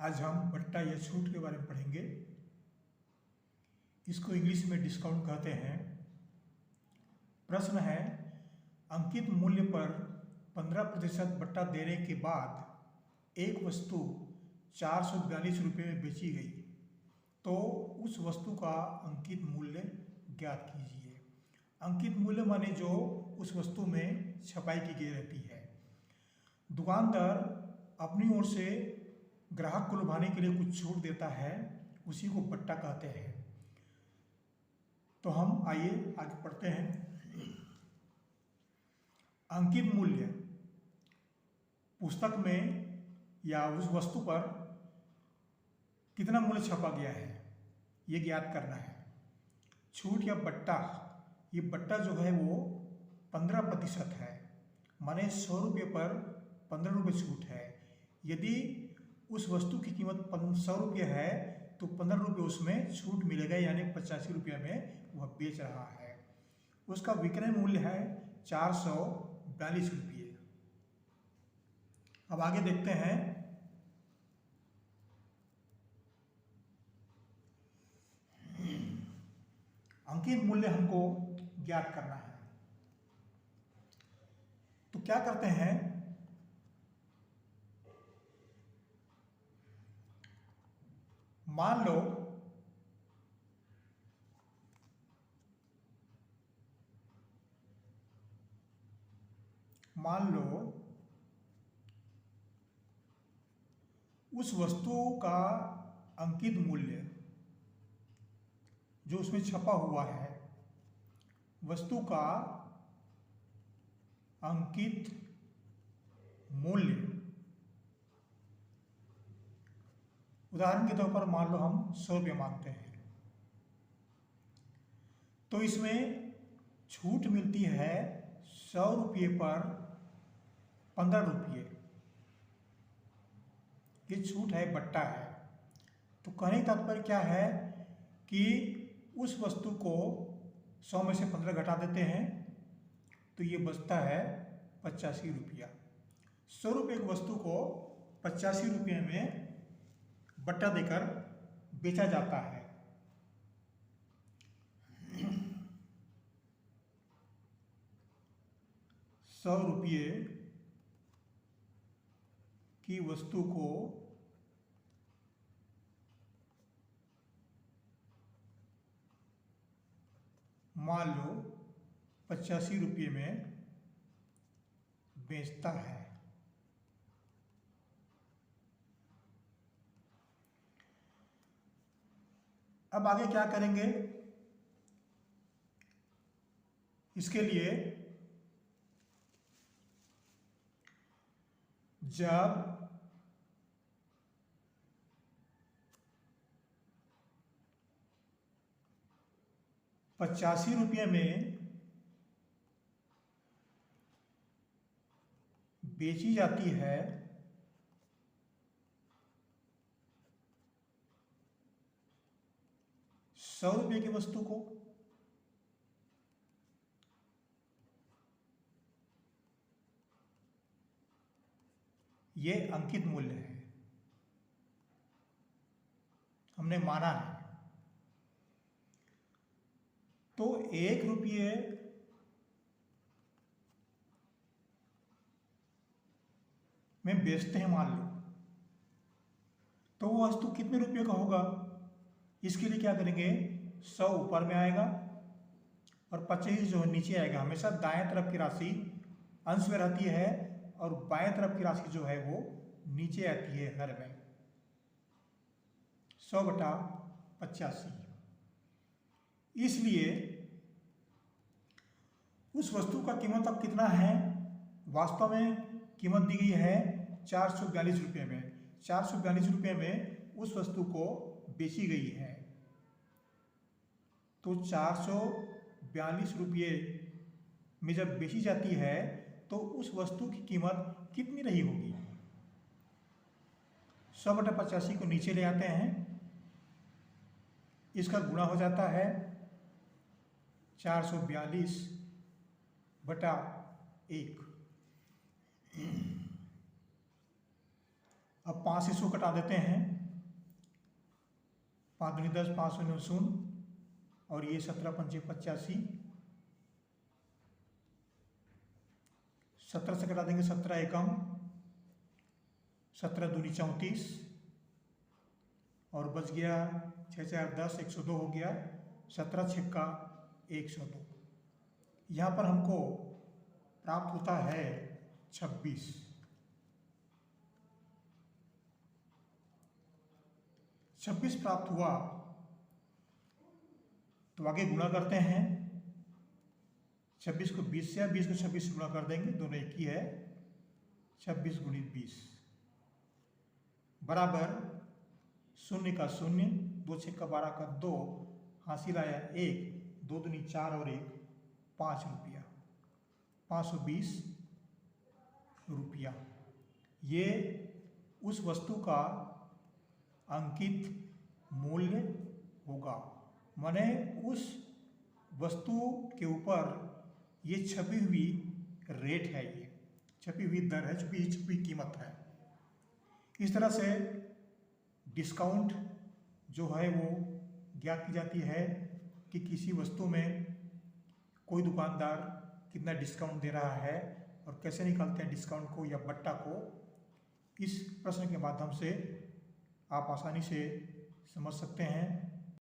आज हम बट्टा या छूट के बारे में पढ़ेंगे। इसको इंग्लिश में डिस्काउंट कहते हैं। प्रश्न है, अंकित मूल्य पर 15% बट्टा देने के बाद एक वस्तु 442 रुपये में बेची गई, तो उस वस्तु का अंकित मूल्य ज्ञात कीजिए। अंकित मूल्य माने जो उस वस्तु में छपाई की गई रहती है। दुकानदार अपनी ओर से ग्राहक को लुभाने के लिए कुछ छूट देता है, उसी को बट्टा कहते हैं। तो हम आइए आगे पढ़ते हैं। अंकित मूल्य पुस्तक में या उस वस्तु पर कितना मूल्य छपा गया है, ये ज्ञात करना है। छूट या बट्टा, ये बट्टा जो है वो 15% है, माने 100 रुपये पर 15 रुपये छूट है। यदि उस वस्तु की कीमत 100 रुपये है तो 15 रुपये उसमें छूट मिलेगा, यानी 85 रुपये में वह बेच रहा है। उसका विक्रय मूल्य है 442 रुपये। अब आगे देखते हैं। अंकित मूल्य हमको ज्ञात करना है, तो क्या करते हैं, मान लो उस वस्तु का अंकित मूल्य जो उसमें छपा हुआ है, वस्तु का अंकित मूल्य, उदाहरण के तौर पर मान लो हम 100 रुपये मांगते हैं, तो इसमें छूट मिलती है 100 रुपये पर 15 रुपये। ये छूट है, बट्टा है। तो कहने का तात्पर्य क्या है कि उस वस्तु को 100 में से 15 घटा देते हैं तो ये बचता है 85 रुपया। 100 रुपये की वस्तु को 85 रुपये में बट्टा देकर बेचा जाता है। सौ रुपये की वस्तु को मान लो 85 रुपये में बेचता है। अब आगे क्या करेंगे, इसके लिए जब ₹85 में बेची जाती है, ₹100 की वस्तु को ये अंकित मूल्य है, हमने माना है। तो 1 रुपये में बेचते हैं मान लो, तो वो वस्तु कितने रुपये का होगा, इसके लिए क्या करेंगे, 100 ऊपर में आएगा और 25 जो है नीचे आएगा। हमेशा दाएं तरफ की राशि अंश में रहती है और बाएं तरफ की राशि जो है वो नीचे आती है हर में। 100/85। इसलिए उस वस्तु का कीमत अब कितना है, वास्तव में कीमत दी गई है 442 रुपये में। 442 रुपये में उस वस्तु को बेची गई है, तो 442 रुपये में जब बेची जाती है तो उस वस्तु की कीमत कितनी रही होगी। 100/85 को नीचे ले आते हैं, इसका गुणा हो जाता है 442/1। अब 5 से 100 कटा देते हैं। 5 दूनी 10, 5 शून्य 0 और ये 17 पंचे 85। 17 से कटा देंगे 17 एकम, 17 दूनी 34 और बच गया 6 4 10, 102 हो गया। 17 छक्का 102। यहाँ पर हमको प्राप्त होता है 26। प्राप्त हुआ तो आगे गुणा करते हैं। 26 को 20 से, 20 को 26 से गुणा कर देंगे, दोनों एक ही है। 26 गुणित 20 बराबर 0 का 0, 2 छक्का 12 का 2, हासिल आया 1, 2 दूनी 4 और 1 5 रुपया, 520 रुपया। ये उस वस्तु का अंकित मूल्य होगा, माने उस वस्तु के ऊपर ये छपी हुई रेट है, ये छपी हुई दर है, छपी हुई कीमत है। इस तरह से डिस्काउंट जो है वो ज्ञात की जाती है कि किसी वस्तु में कोई दुकानदार कितना डिस्काउंट दे रहा है और कैसे निकालते हैं डिस्काउंट को या बट्टा को। इस प्रश्न के माध्यम से आप आसानी से समझ सकते हैं।